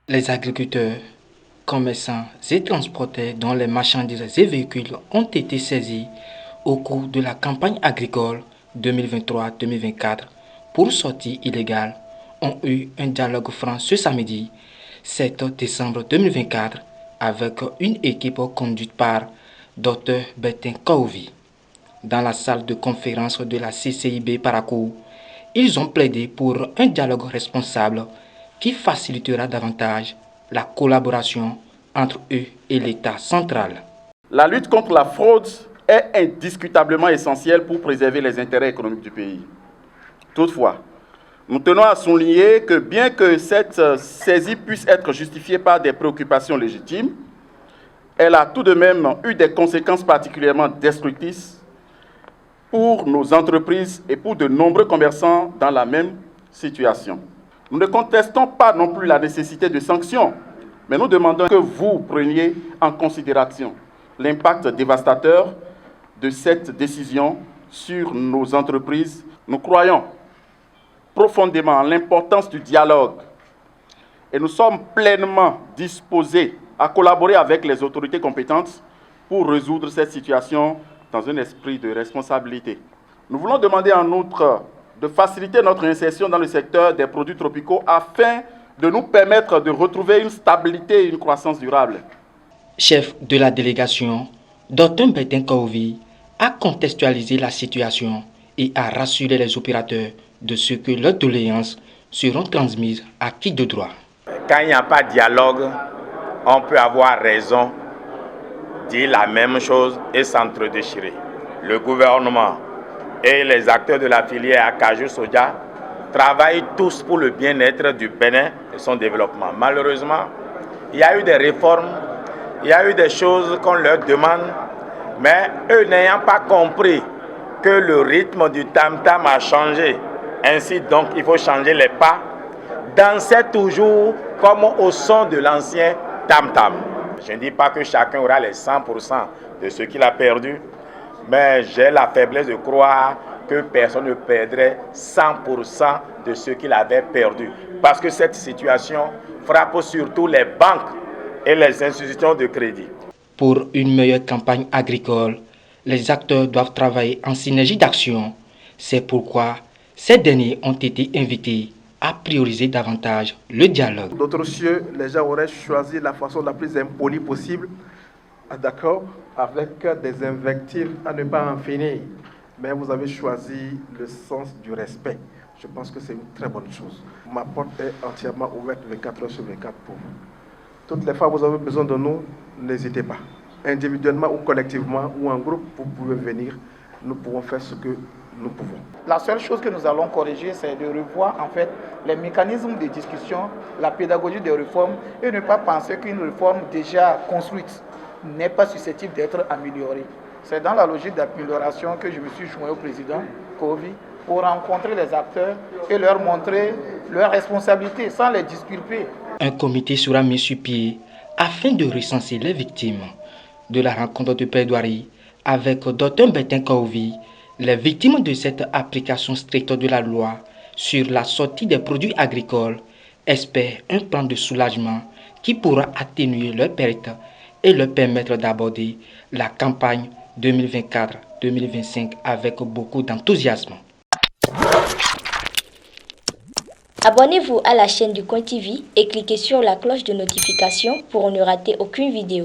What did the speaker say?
Les agriculteurs, commerçants et transporteurs dont les marchandises et véhicules ont été saisis au cours de la campagne agricole 2023-2024 pour sortie illégale ont eu un dialogue franc ce samedi 7 décembre 2024 avec une équipe conduite par Dr Bertin Kaovi. Dans la salle de conférence de la CCIB Parakou, ils ont plaidé pour un dialogue responsable qui facilitera davantage la collaboration entre eux et l'État central. La lutte contre la fraude est indiscutablement essentielle pour préserver les intérêts économiques du pays. Toutefois, nous tenons à souligner que bien que cette saisie puisse être justifiée par des préoccupations légitimes, elle a tout de même eu des conséquences particulièrement destructrices pour nos entreprises et pour de nombreux commerçants dans la même situation. Nous ne contestons pas non plus la nécessité de sanctions, mais nous demandons que vous preniez en considération l'impact dévastateur de cette décision sur nos entreprises. Nous croyons profondément en l'importance du dialogue et nous sommes pleinement disposés à collaborer avec les autorités compétentes pour résoudre cette situation dans un esprit de responsabilité. Nous voulons demander en outre de faciliter notre insertion dans le secteur des produits tropicaux afin de nous permettre de retrouver une stabilité et une croissance durable. Chef de la délégation, Dr Bertin Kaovi a contextualisé la situation et a rassuré les opérateurs de ce que leurs doléances seront transmises à qui de droit. Quand il n'y a pas de dialogue, on peut avoir raison, dire la même chose et s'entre-déchirer. Le gouvernement et les acteurs de la filière Acajou Soja travaillent tous pour le bien-être du Bénin et son développement. Malheureusement, il y a eu des réformes, il y a eu des choses qu'on leur demande, mais eux n'ayant pas compris que le rythme du tam-tam a changé. Ainsi donc, il faut changer les pas, danser toujours comme au son de l'ancien tam-tam. Je ne dis pas que chacun aura les 100% de ce qu'il a perdu, mais j'ai la faiblesse de croire que personne ne perdrait 100% de ce qu'il avait perdu. Parce que cette situation frappe surtout les banques et les institutions de crédit. Pour une meilleure campagne agricole, les acteurs doivent travailler en synergie d'action. C'est pourquoi ces derniers ont été invités à prioriser davantage le dialogue. D'autres cieux, les gens auraient choisi la façon la plus impolie possible, d'accord, avec des invectives à ne pas en finir. Mais vous avez choisi le sens du respect. Je pense que c'est une très bonne chose. Ma porte est entièrement ouverte 24 heures sur 24 pour vous. Toutes les fois que vous avez besoin de nous, n'hésitez pas. Individuellement ou collectivement ou en groupe, vous pouvez venir. Nous pouvons faire ce que nous pouvons. La seule chose que nous allons corriger, c'est de revoir en fait les mécanismes de discussion, la pédagogie des réformes et ne pas penser qu'une réforme déjà construite n'est pas susceptible d'être améliorée. C'est dans la logique d'amélioration que je me suis joint au président Kaovi pour rencontrer les acteurs et leur montrer leurs responsabilités sans les disculper. Un comité sera mis sur pied afin de recenser les victimes de la rencontre de plaidoirie avec Dr Bertin Kaovi. Les victimes de cette application stricte de la loi sur la sortie des produits agricoles espèrent un plan de soulagement qui pourra atténuer leurs pertes et leur permettre d'aborder la campagne 2024-2025 avec beaucoup d'enthousiasme. Abonnez-vous à la chaîne du Coin TV et cliquez sur la cloche de notification pour ne rater aucune vidéo.